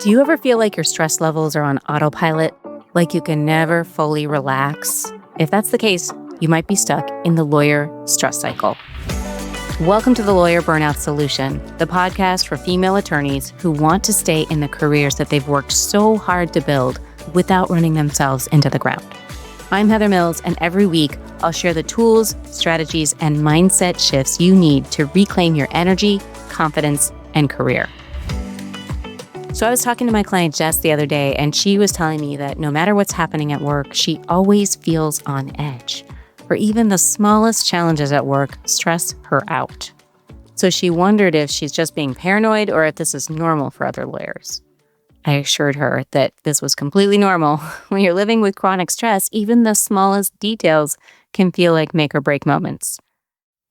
Do you ever feel like your stress levels are on autopilot? Like you can never fully relax? If that's the case, you might be stuck in the lawyer stress cycle. Welcome to the Lawyer Burnout Solution, the podcast for female attorneys who want to stay in the careers that they've worked so hard to build without running themselves into the ground. I'm Heather Mills, and every week I'll share the tools, strategies, and mindset shifts you need to reclaim your energy, confidence, and career. So I was talking to my client Jess the other day, and she was telling me that no matter what's happening at work, she always feels on edge. For even the smallest challenges at work stress her out. So she wondered if she's just being paranoid or if this is normal for other lawyers. I assured her that this was completely normal. When you're living with chronic stress, even the smallest details can feel like make or break moments.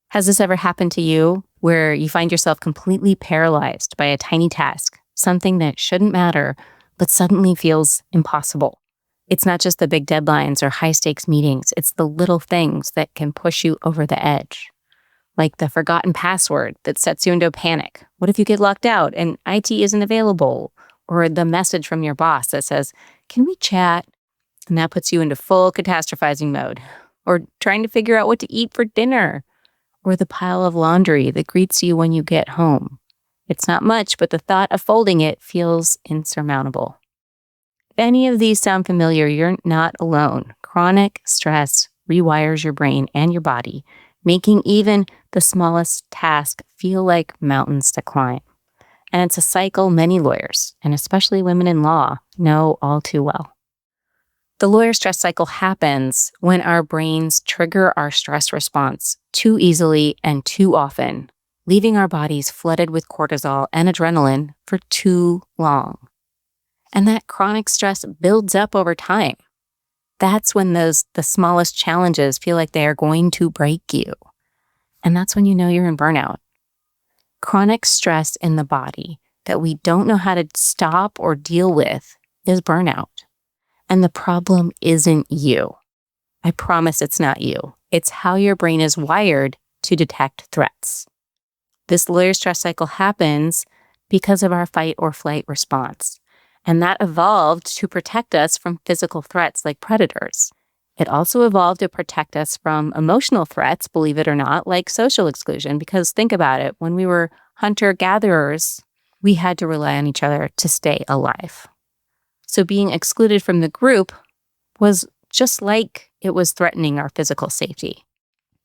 Has this ever happened to you where you find yourself completely paralyzed by a tiny task, something that shouldn't matter, but suddenly feels impossible? It's not just the big deadlines or high-stakes meetings. It's the little things that can push you over the edge. Like the forgotten password that sets you into a panic. What if you get locked out and IT isn't available? Or the message from your boss that says, "Can we chat?" And that puts you into full catastrophizing mode. Or trying to figure out what to eat for dinner. Or the pile of laundry that greets you when you get home. It's not much, but the thought of folding it feels insurmountable. If any of these sound familiar, you're not alone. Chronic stress rewires your brain and your body, making even the smallest task feel like mountains to climb. And it's a cycle many lawyers, and especially women in law, know all too well. The lawyer stress cycle happens when our brains trigger our stress response too easily and too often, leaving our bodies flooded with cortisol and adrenaline for too long. And that chronic stress builds up over time. That's when the smallest challenges feel like they are going to break you. And that's when you know you're in burnout. Chronic stress in the body that we don't know how to stop or deal with is burnout. And the problem isn't you. I promise it's not you. It's how your brain is wired to detect threats. This lawyer stress cycle happens because of our fight or flight response. And that evolved to protect us from physical threats like predators. It also evolved to protect us from emotional threats, believe it or not, like social exclusion. Because think about it, when we were hunter-gatherers, we had to rely on each other to stay alive. So being excluded from the group was just like it was threatening our physical safety.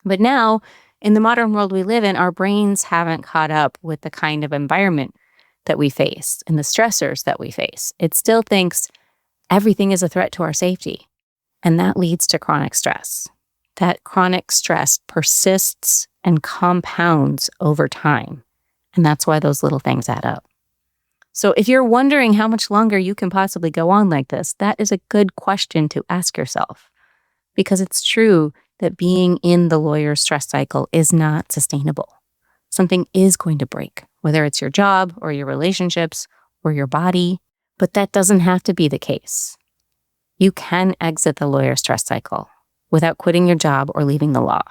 But now, in the modern world we live in, our brains haven't caught up with the kind of environment that we face and the stressors that we face. It still thinks everything is a threat to our safety. And that leads to chronic stress. That chronic stress persists and compounds over time. And that's why those little things add up. So if you're wondering how much longer you can possibly go on like this, that is a good question to ask yourself. Because it's true that being in the lawyer stress cycle is not sustainable. Something is going to break, whether it's your job or your relationships or your body, but that doesn't have to be the case. You can exit the lawyer stress cycle without quitting your job or leaving the law.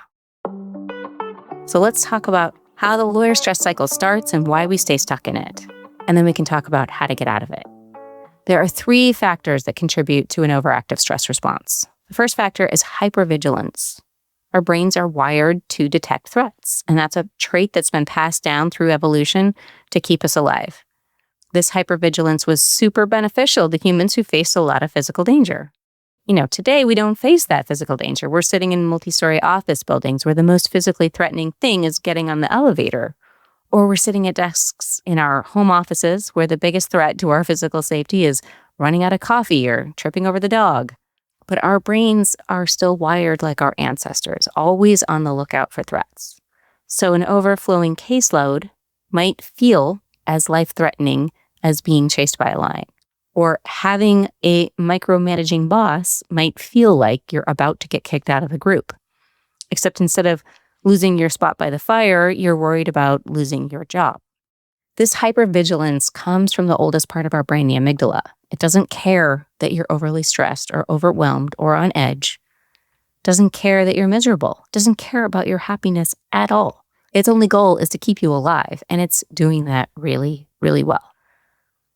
So let's talk about how the lawyer stress cycle starts and why we stay stuck in it. And then we can talk about how to get out of it. There are 3 factors that contribute to an overactive stress response. The first factor is hypervigilance. Our brains are wired to detect threats, and that's a trait that's been passed down through evolution to keep us alive. This hypervigilance was super beneficial to humans who faced a lot of physical danger. Today we don't face that physical danger. We're sitting in multi-story office buildings where the most physically threatening thing is getting on the elevator. Or we're sitting at desks in our home offices where the biggest threat to our physical safety is running out of coffee or tripping over the dog. But our brains are still wired like our ancestors, always on the lookout for threats. So an overflowing caseload might feel as life-threatening as being chased by a lion. Or having a micromanaging boss might feel like you're about to get kicked out of the group. Except instead of losing your spot by the fire, you're worried about losing your job. This hypervigilance comes from the oldest part of our brain, the amygdala. It doesn't care that you're overly stressed or overwhelmed or on edge. It doesn't care that you're miserable. It doesn't care about your happiness at all. Its only goal is to keep you alive, and it's doing that really, really well.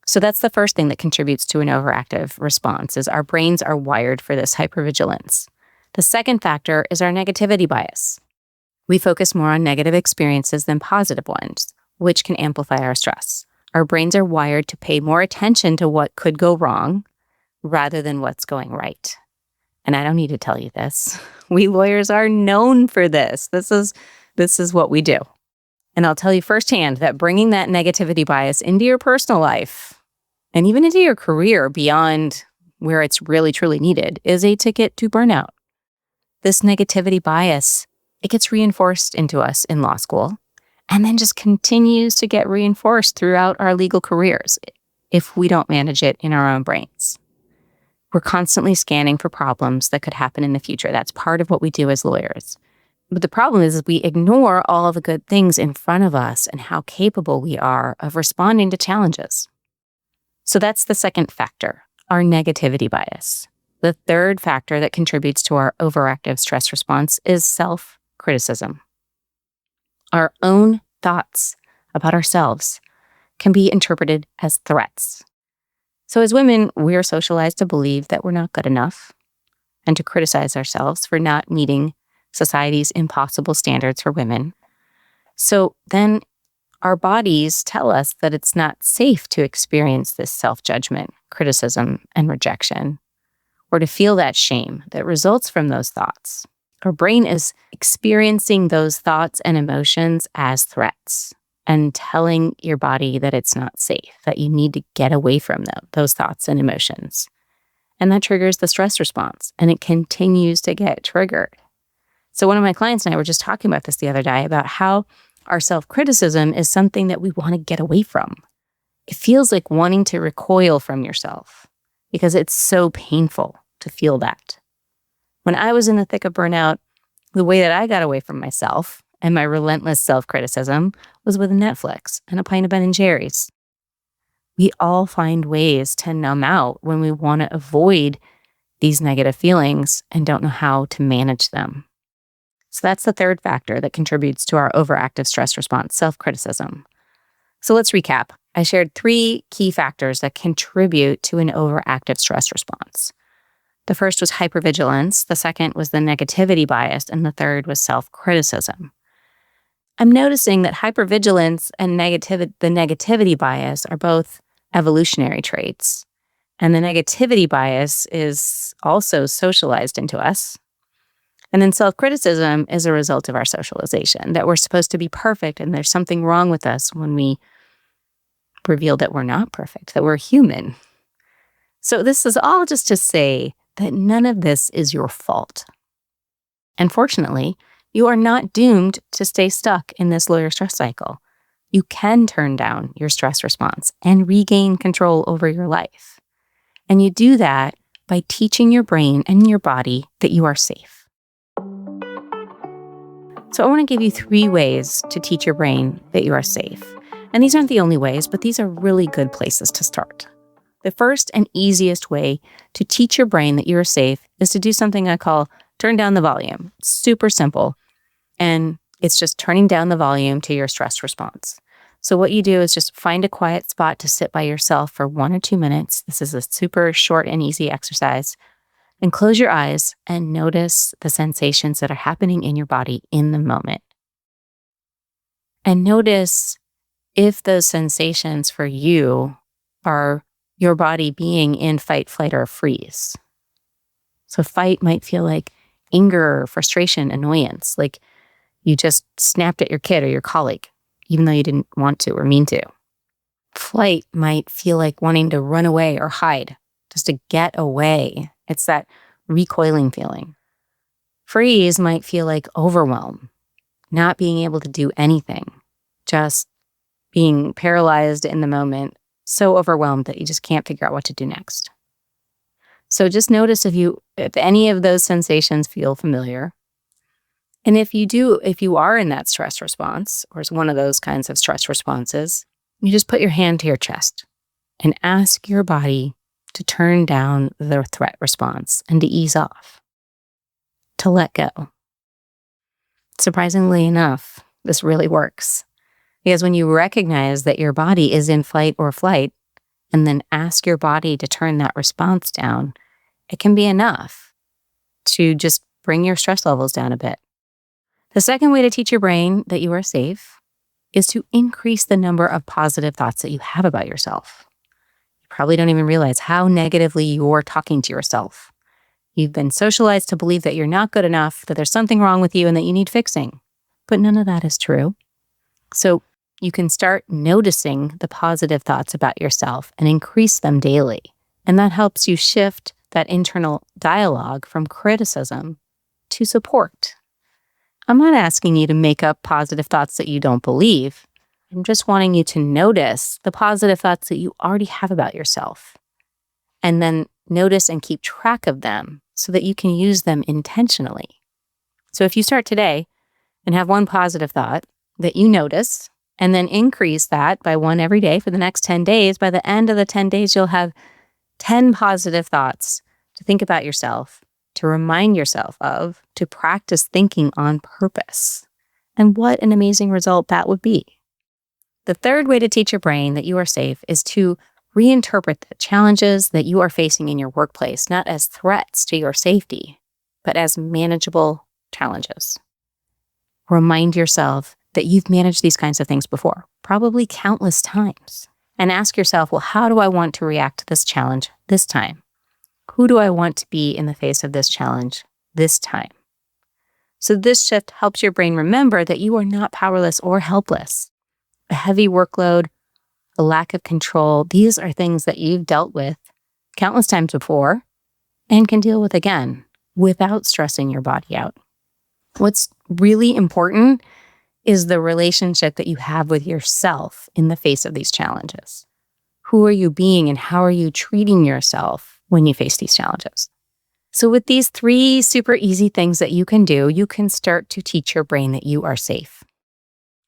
So that's the first thing that contributes to an overactive response is our brains are wired for this hypervigilance. The second factor is our negativity bias. We focus more on negative experiences than positive ones, which can amplify our stress. Our brains are wired to pay more attention to what could go wrong rather than what's going right. And I don't need to tell you this. We lawyers are known for this. This is what we do. And I'll tell you firsthand that bringing that negativity bias into your personal life and even into your career beyond where it's really, truly needed is a ticket to burnout. This negativity bias, it gets reinforced into us in law school and then just continues to get reinforced throughout our legal careers if we don't manage it in our own brains. We're constantly scanning for problems that could happen in the future. That's part of what we do as lawyers. But the problem is we ignore all of the good things in front of us and how capable we are of responding to challenges. So that's the second factor, our negativity bias. The third factor that contributes to our overactive stress response is self-criticism. Our own thoughts about ourselves can be interpreted as threats. So as women, we are socialized to believe that we're not good enough and to criticize ourselves for not meeting society's impossible standards for women. So then our bodies tell us that it's not safe to experience this self-judgment, criticism, and rejection, or to feel that shame that results from those thoughts. Our brain is experiencing those thoughts and emotions as threats and telling your body that it's not safe, that you need to get away from those thoughts and emotions. And that triggers the stress response, and it continues to get triggered. So one of my clients and I were just talking about this the other day about how our self-criticism is something that we want to get away from. It feels like wanting to recoil from yourself because it's so painful to feel that. When I was in the thick of burnout, the way that I got away from myself and my relentless self-criticism was with Netflix and a pint of Ben & Jerry's. We all find ways to numb out when we want to avoid these negative feelings and don't know how to manage them. So that's the third factor that contributes to our overactive stress response, self-criticism. So let's recap. I shared 3 key factors that contribute to an overactive stress response. The first was hypervigilance, the second was the negativity bias, and the third was self-criticism. I'm noticing that hypervigilance and the negativity bias are both evolutionary traits, and the negativity bias is also socialized into us. And then self-criticism is a result of our socialization, that we're supposed to be perfect and there's something wrong with us when we reveal that we're not perfect, that we're human. So this is all just to say that none of this is your fault. And fortunately, you are not doomed to stay stuck in this lawyer stress cycle. You can turn down your stress response and regain control over your life. And you do that by teaching your brain and your body that you are safe. So I want to give you 3 ways to teach your brain that you are safe. And these aren't the only ways, but these are really good places to start. The first and easiest way to teach your brain that you are safe is to do something I call turn down the volume. It's super simple. And it's just turning down the volume to your stress response. So what you do is just find a quiet spot to sit by yourself for 1 or 2 minutes. This is a super short and easy exercise. And close your eyes and notice the sensations that are happening in your body in the moment. And notice if those sensations for you are your body being in fight, flight, or freeze. So fight might feel like anger, frustration, annoyance, like you just snapped at your kid or your colleague, even though you didn't want to or mean to. Flight might feel like wanting to run away or hide, just to get away. It's that recoiling feeling. Freeze might feel like overwhelm, not being able to do anything, just being paralyzed in the moment, so overwhelmed that you just can't figure out what to do next. So just notice if any of those sensations feel familiar. And if you are in that stress response, or is one of those kinds of stress responses, you just put your hand to your chest and ask your body to turn down the threat response and to ease off, to let go. Surprisingly enough, this really works. Because when you recognize that your body is in fight or flight, and then ask your body to turn that response down, it can be enough to just bring your stress levels down a bit. The second way to teach your brain that you are safe is to increase the number of positive thoughts that you have about yourself. You probably don't even realize how negatively you're talking to yourself. You've been socialized to believe that you're not good enough, that there's something wrong with you and that you need fixing. But none of that is true. So you can start noticing the positive thoughts about yourself and increase them daily. And that helps you shift that internal dialogue from criticism to support. I'm not asking you to make up positive thoughts that you don't believe. I'm just wanting you to notice the positive thoughts that you already have about yourself. And then notice and keep track of them so that you can use them intentionally. So if you start today and have one positive thought that you notice, and then increase that by one every day for the next 10 days, by the end of the 10 days, you'll have 10 positive thoughts to think about yourself, to remind yourself of, to practice thinking on purpose. And what an amazing result that would be. The third way to teach your brain that you are safe is to reinterpret the challenges that you are facing in your workplace, not as threats to your safety, but as manageable challenges. Remind yourself that you've managed these kinds of things before, probably countless times. And ask yourself, well, how do I want to react to this challenge this time? Who do I want to be in the face of this challenge this time? So this shift helps your brain remember that you are not powerless or helpless. A heavy workload, a lack of control, these are things that you've dealt with countless times before and can deal with again without stressing your body out. What's really important is the relationship that you have with yourself in the face of these challenges. Who are you being and how are you treating yourself when you face these challenges? So with these 3 super easy things that you can do, you can start to teach your brain that you are safe.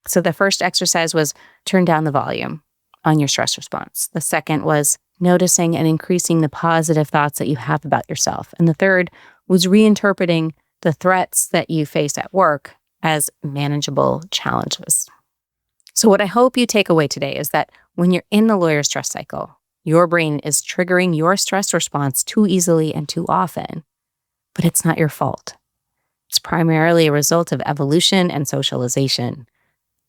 So the first exercise was turn down the volume on your stress response. The second was noticing and increasing the positive thoughts that you have about yourself. And the third was reinterpreting the threats that you face at work as manageable challenges. So what I hope you take away today is that when you're in the lawyer stress cycle, your brain is triggering your stress response too easily and too often, but it's not your fault. It's primarily a result of evolution and socialization.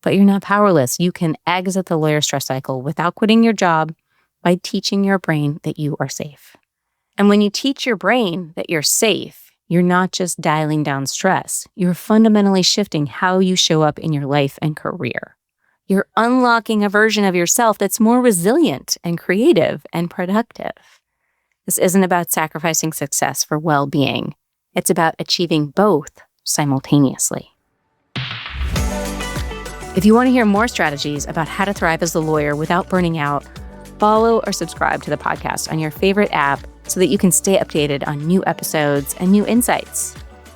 But you're not powerless. You can exit the lawyer stress cycle without quitting your job by teaching your brain that you are safe. And when you teach your brain that you're safe, you're not just dialing down stress. You're fundamentally shifting how you show up in your life and career. You're unlocking a version of yourself that's more resilient and creative and productive. This isn't about sacrificing success for well-being. It's about achieving both simultaneously. If you want to hear more strategies about how to thrive as a lawyer without burning out, follow or subscribe to the podcast on your favorite app so that you can stay updated on new episodes and new insights.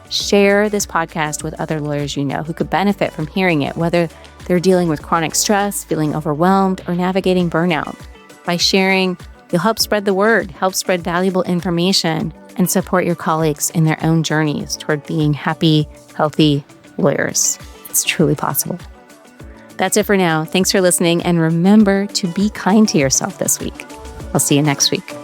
Share this podcast with other lawyers you know who could benefit from hearing it, whether they're dealing with chronic stress, feeling overwhelmed, or navigating burnout. By sharing, you'll help spread the word, help spread valuable information, and support your colleagues in their own journeys toward being happy, healthy lawyers. It's truly possible. That's it for now. Thanks for listening, and remember to be kind to yourself this week. I'll see you next week.